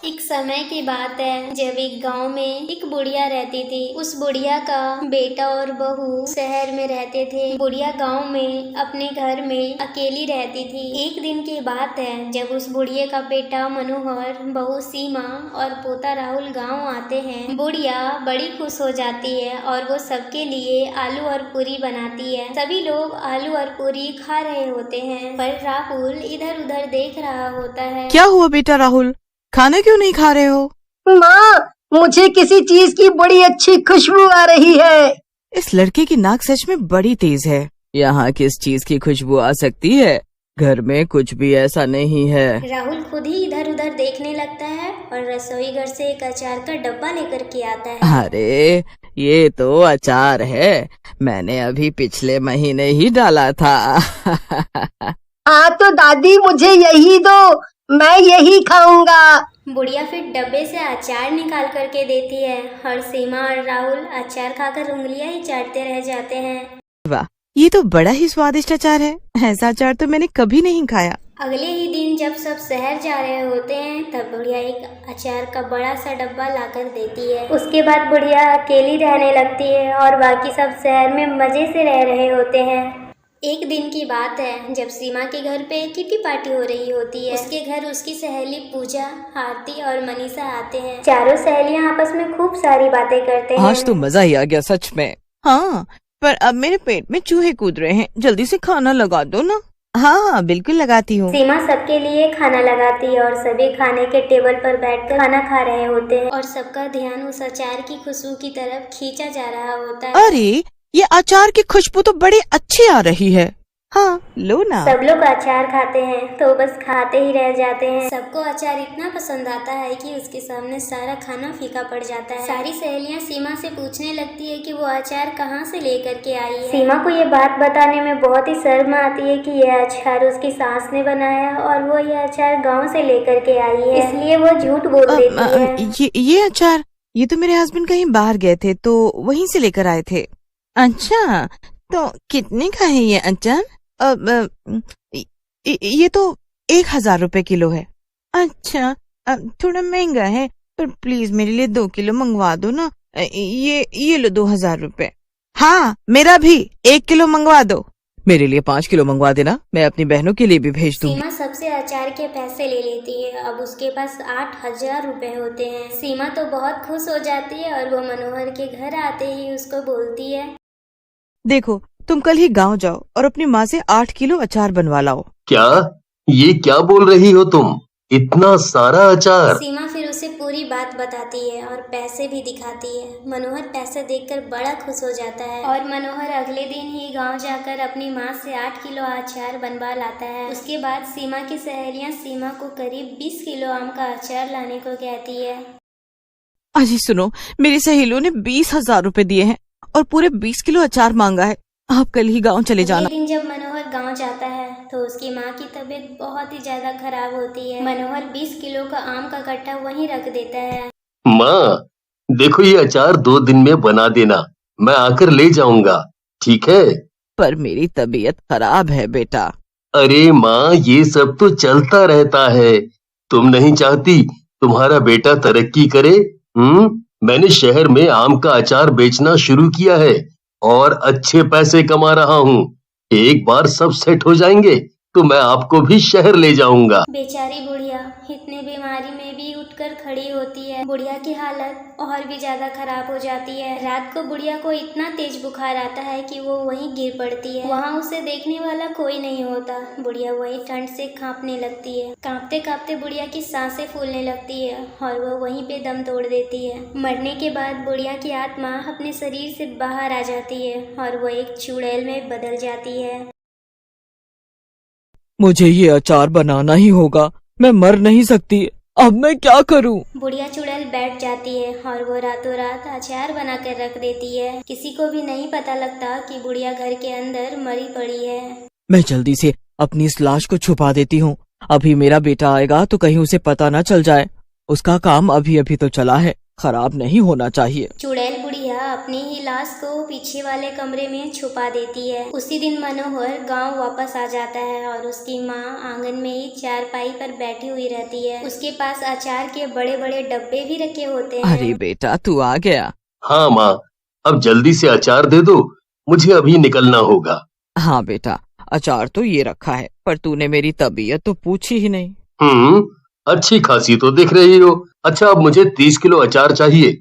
एक समय की बात है जब एक गांव में एक बुढ़िया रहती थी। उस बुढ़िया का बेटा और बहू शहर में रहते थे। बुढ़िया गांव में अपने घर में अकेली रहती थी। एक दिन की बात है जब उस बुढ़िया का बेटा मनोहर, बहू सीमा और पोता राहुल गांव आते हैं। बुढ़िया बड़ी खुश हो जाती है और वो सबके लिए आलू और पूरी बनाती है। सभी लोग आलू और पूरी खा रहे होते हैं, पर राहुल इधर उधर देख रहा होता है। क्या हुआ बेटा राहुल, खाना क्यों नहीं खा रहे हो? माँ, मुझे किसी चीज की बड़ी अच्छी खुशबू आ रही है। इस लड़के की नाक सच में बड़ी तेज है। यहाँ किस चीज की खुशबू आ सकती है? घर में कुछ भी ऐसा नहीं है। राहुल खुद ही इधर उधर देखने लगता है और रसोई घर से एक अचार का डब्बा लेकर के आता है। अरे ये तो अचार है, मैंने अभी पिछले महीने ही डाला था। हाँ तो दादी मुझे यही दो, मैं यही खाऊंगा। बुढ़िया फिर डब्बे से अचार निकाल करके देती है और सीमा और राहुल अचार खाकर उंगलियां ही चाटते रह जाते हैं। वाह, ये तो बड़ा ही स्वादिष्ट अचार है। ऐसा अचार तो मैंने कभी नहीं खाया। अगले ही दिन जब सब शहर जा रहे होते हैं तब बुढ़िया एक अचार का बड़ा सा डब्बा लाकर देती है। उसके बाद बुढ़िया अकेली रहने लगती है और बाकी सब शहर में मजे से रह रहे होते हैं। एक दिन की बात है जब सीमा के घर पे किटी पार्टी हो रही होती है। उसके घर उसकी सहेली पूजा, आरती और मनीषा आते हैं। चारों सहेलियां आपस में खूब सारी बातें करते हैं। आज तो मजा ही आ गया सच में। हाँ, पर अब मेरे पेट में चूहे कूद रहे हैं, जल्दी से खाना लगा दो ना। हाँ बिल्कुल लगाती हूँ। सीमा सबके लिए खाना लगाती है और सभी खाने के टेबल पर बैठकर खाना खा रहे होते हैं और सबका ध्यान उस अचार की खुशबू की तरफ खींचा जा रहा होता है। अरे ये अचार की खुशबू तो बड़ी अच्छी आ रही है। हाँ लो ना। सब लोग अचार खाते हैं तो बस खाते ही रह जाते हैं। सबको अचार इतना पसंद आता है कि उसके सामने सारा खाना फीका पड़ जाता है। सारी सहेलियां सीमा से पूछने लगती है कि वो अचार कहाँ से लेकर के आई है। सीमा को ये बात बताने में बहुत ही शर्म आती है कि यह अचार उसकी सास ने बनाया और वो यह अचार गाँव से लेकर के आई है, इसलिए वो झूठ बोल देती है। ये अचार, ये तो मेरे हस्बैंड कहीं बाहर गए थे तो वहीं से लेकर आए थे। अच्छा, तो कितने का है ये अचार? ये तो 1000 रुपए किलो है। अच्छा, थोड़ा महंगा है, पर प्लीज मेरे लिए 2 किलो मंगवा दो ना। ये लो 2000 रुपए। हाँ मेरा भी 1 किलो मंगवा दो। मेरे लिए 5 किलो मंगवा देना, मैं अपनी बहनों के लिए भी भेज दूँ। सीमा सबसे अचार के पैसे ले लेती है। अब उसके पास 8000 रुपए होते हैं। सीमा तो बहुत खुश हो जाती है और वो मनोहर के घर आते ही उसको बोलती है, देखो तुम कल ही गांव जाओ और अपनी माँ से 8 किलो अचार बनवा लाओ। क्या? ये क्या बोल रही हो तुम? इतना सारा अचार? सीमा फिर उसे पूरी बात बताती है और पैसे भी दिखाती है। मनोहर पैसे देखकर बड़ा खुश हो जाता है और मनोहर अगले दिन ही गांव जाकर अपनी माँ से 8 किलो अचार बनवा लाता है। उसके बाद सीमा की सहेलियां सीमा को करीब 20 किलो आम का अचार लाने को कहती है। अजी सुनो, मेरी सहेलियों ने 20,000 रुपए दिए हैं और पूरे 20 किलो अचार मांगा है। आप कल ही गांव चले जाना। दिन जब मनोहर गांव जाता है तो उसकी माँ की तबीयत बहुत ही ज्यादा खराब होती है। मनोहर 20 किलो का आम का कट्टा वहीं रख देता है। माँ, देखो ये अचार 2 दिन में बना देना, मैं आकर ले जाऊंगा, ठीक है? पर मेरी तबीयत खराब है बेटा। अरे माँ, ये सब तो चलता रहता है। तुम नहीं चाहती तुम्हारा बेटा तरक्की करे? मैंने शहर में आम का अचार बेचना शुरू किया है और अच्छे पैसे कमा रहा हूँ। एक बार सब सेट हो जाएंगे तो मैं आपको भी शहर ले जाऊंगा। बेचारी बुढ़िया इतने बीमारी में भी उठकर खड़ी होती है। बुढ़िया की हालत और भी ज्यादा खराब हो जाती है। रात को बुढ़िया को इतना तेज बुखार आता है कि वो वहीं गिर पड़ती है। वहाँ उसे देखने वाला कोई नहीं होता। बुढ़िया वहीं ठंड से कांपने लगती है। कांपते कांपते बुढ़िया की सांसें फूलने लगती है और वो वहीं पे दम तोड़ देती है। मरने के बाद बुढ़िया की आत्मा अपने शरीर से बाहर आ जाती है और वो एक चुड़ैल में बदल जाती है। मुझे ये अचार बनाना ही होगा, मैं मर नहीं सकती। अब मैं क्या करूं? बुढ़िया चुड़ैल बैठ जाती है और वो रातों रात अचार बना कर रख देती है। किसी को भी नहीं पता लगता कि बुढ़िया घर के अंदर मरी पड़ी है। मैं जल्दी से अपनी इस लाश को छुपा देती हूँ। अभी मेरा बेटा आएगा तो कहीं उसे पता न चल जाए। उसका काम अभी अभी तो चला है, खराब नहीं होना चाहिए। चुड़ैल बुढ़िया अपनी ही लाश को पीछे वाले कमरे में छुपा देती है। उसी दिन मनोहर गांव वापस आ जाता है और उसकी माँ आंगन में ही चारपाई पर बैठी हुई रहती है। उसके पास अचार के बड़े बड़े डब्बे भी रखे होते हैं। अरे बेटा तू आ गया। हाँ माँ, अब जल्दी से अचार दे दो, मुझे अभी निकलना होगा। हाँ बेटा, अचार तो ये रखा है, पर तूने मेरी तबीयत तो पूछी ही नहीं। अच्छी खासी तो दिख रही हो। अच्छा, अब मुझे 30 किलो अचार चाहिए।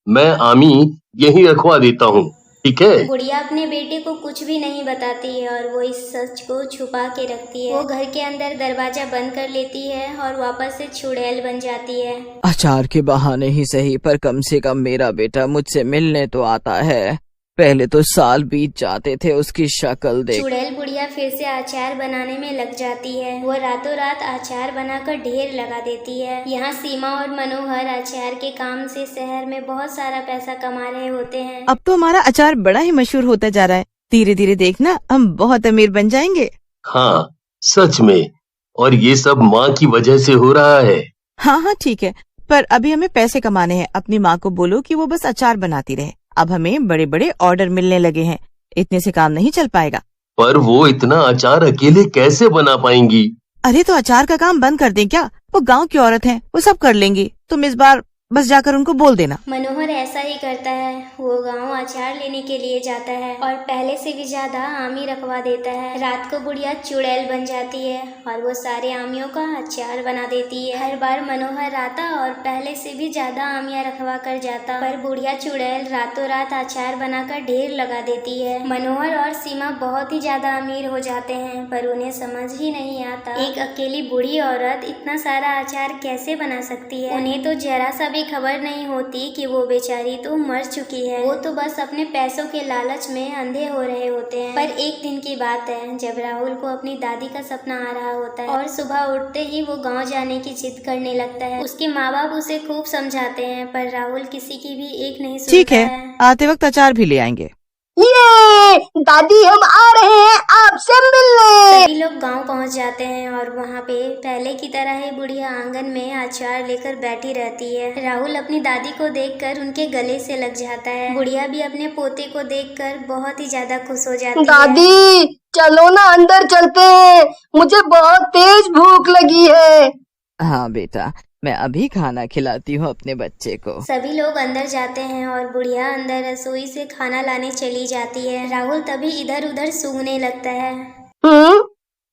मैं आमी यहीं रखवा देता हूँ, ठीक है? गुड़िया अपने बेटे को कुछ भी नहीं बताती है और वो इस सच को छुपा के रखती है। वो घर के अंदर दरवाजा बंद कर लेती है और वापस से चुड़ैल बन जाती है। अचार के बहाने ही सही, पर कम से कम मेरा बेटा मुझसे मिलने तो आता है। पहले तो साल बीत जाते थे उसकी शक्ल देख। चुड़ैल बुढ़िया फिर से अचार बनाने में लग जाती है। वो रातों रात अचार बनाकर ढेर लगा देती है। यहाँ सीमा और मनोहर अचार के काम से शहर में बहुत सारा पैसा कमा रहे होते हैं। अब तो हमारा अचार बड़ा ही मशहूर होता जा रहा है। धीरे धीरे देखना हम बहुत अमीर बन जाएंगे। हाँ सच में, और ये सब माँ की वजह से हो रहा है। हाँ ठीक है, पर अभी हमें पैसे कमाने हैं। अपनी माँ को बोलो कि वो बस अचार बनाती रहे। अब हमें बड़े बड़े ऑर्डर मिलने लगे हैं, इतने से काम नहीं चल पाएगा। पर वो इतना अचार अकेले कैसे बना पाएंगी? अरे तो अचार का काम बंद कर दें क्या? वो गांव की औरत हैं, वो सब कर लेंगी। तुम इस बार बस जाकर उनको बोल देना। मनोहर ऐसा ही करता है। वो गांव अचार लेने के लिए जाता है और पहले से भी ज्यादा आमी रखवा देता है। रात को बुढ़िया चुड़ैल बन जाती है और वो सारे आमियों का अचार बना देती है। हर बार मनोहर आता और पहले से भी ज्यादा आमियां रखवा कर जाता, पर बुढ़िया चुड़ैल रातों रात अचार बनाकर ढेर लगा देती है। मनोहर और सीमा बहुत ही ज्यादा अमीर हो जाते हैं, पर उन्हें समझ ही नहीं आता एक अकेली बूढ़ी औरत इतना सारा अचार कैसे बना सकती है। उन्हें तो जरा सा खबर नहीं होती कि वो बेचारी तो मर चुकी है। वो तो बस अपने पैसों के लालच में अंधे हो रहे होते हैं। पर एक दिन की बात है जब राहुल को अपनी दादी का सपना आ रहा होता है और सुबह उठते ही वो गांव जाने की जिद करने लगता है। उसके माँ बाप उसे खूब समझाते हैं, पर राहुल किसी की भी एक नहीं सुनता। ठीक है, आते वक्त अचार भी ले आएंगे। ये दादी हम आ रहे हैं आपसे मिलने। सभी लोग गांव पहुंच जाते हैं और वहां पे पहले की तरह ही बुढ़िया आंगन में अचार लेकर बैठी रहती है। राहुल अपनी दादी को देखकर उनके गले से लग जाता है। बुढ़िया भी अपने पोते को देखकर बहुत ही ज्यादा खुश हो जाती है। दादी चलो ना अंदर चलते हैं, मुझे बहुत तेज भूख लगी है। हाँ बेटा, मैं अभी खाना खिलाती हूँ अपने बच्चे को। सभी लोग अंदर जाते हैं और बुढ़िया अंदर रसोई से खाना लाने चली जाती है। राहुल तभी इधर उधर सूंघने लगता है।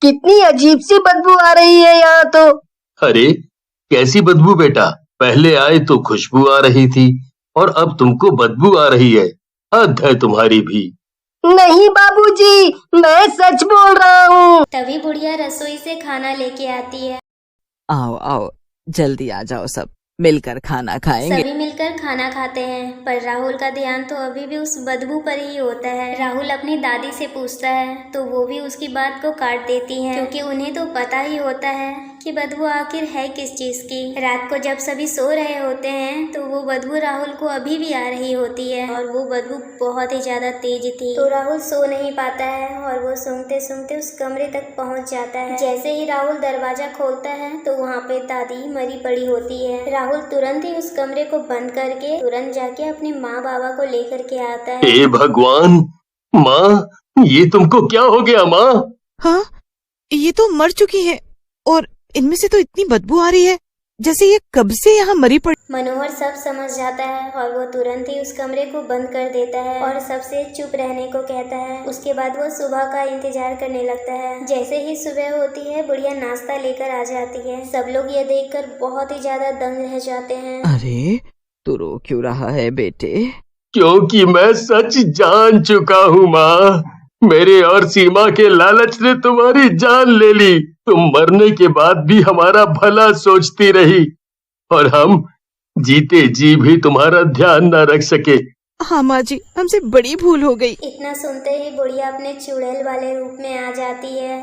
कितनी अजीब सी बदबू आ रही है यहाँ तो। अरे कैसी बदबू बेटा? पहले आए तो खुशबू आ रही थी और अब तुमको बदबू आ रही है। हद है तुम्हारी भी। नहीं बाबूजी, मैं सच बोल रहा हूँ। तभी बुढ़िया रसोई से खाना लेके आती है। आओ आओ, जल्दी आ जाओ, सब मिलकर खाना खाएंगे। सभी मिलकर खाना खाते हैं, पर राहुल का ध्यान तो अभी भी उस बदबू पर ही होता है। राहुल अपनी दादी से पूछता है तो वो भी उसकी बात को काट देती हैं, क्योंकि उन्हें तो पता ही होता है कि बदबू आखिर है किस चीज की। रात को जब सभी सो रहे होते हैं तो वो बदबू राहुल को अभी भी आ रही होती है और वो बदबू बहुत ही ज्यादा तेज थी। तो राहुल सो नहीं पाता है और वो सूंघते सूंघते उस कमरे तक पहुंच जाता है। जैसे ही राहुल दरवाजा खोलता है तो वहाँ पे दादी मरी पड़ी होती है। राहुल तुरंत ही उस कमरे को बंद करके तुरंत जाके अपने माँ बाबा को लेकर के आता है। हे भगवान, माँ ये तुमको क्या हो गया माँ? हाँ, ये तो मर चुकी है और इनमें से तो इतनी बदबू आ रही है जैसे ये कब से यहाँ मरी पड़ी। मनोहर सब समझ जाता है और वो तुरंत ही उस कमरे को बंद कर देता है और सबसे चुप रहने को कहता है। उसके बाद वो सुबह का इंतजार करने लगता है। जैसे ही सुबह होती है बुढ़िया नाश्ता लेकर आ जाती है। सब लोग ये देखकर बहुत ही ज्यादा दंग रह जाते हैं। अरे तू रो क्यों रहा है बेटे? क्योंकि मैं सच जान चुका हूँ माँ। मेरे और सीमा के लालच ने तुम्हारी जान ले ली। तुम मरने के बाद भी हमारा भला सोचती रही और हम जीते जी भी तुम्हारा ध्यान न रख सके। हाँ माँ जी, हमसे बड़ी भूल हो गई। इतना सुनते ही बुढ़िया अपने चुड़ैल वाले रूप में आ जाती है।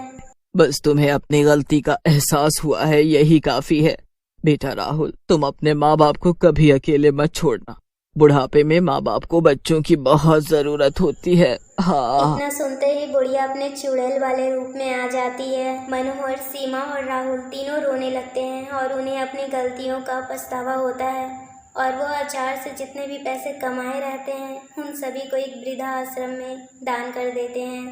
बस तुम्हें अपनी गलती का एहसास हुआ है, यही काफी है। बेटा राहुल, तुम अपने माँ बाप को कभी अकेले मत छोड़ना। बुढ़ापे में माँ बाप को बच्चों की बहुत जरूरत होती है। हाँ। इतना सुनते ही बुढ़िया अपने चुड़ैल वाले रूप में आ जाती है। मनोहर, सीमा और राहुल तीनों रोने लगते हैं और उन्हें अपनी गलतियों का पछतावा होता है। और वो अचार से जितने भी पैसे कमाए रहते हैं उन सभी को एक वृद्धा आश्रम में दान कर देते हैं।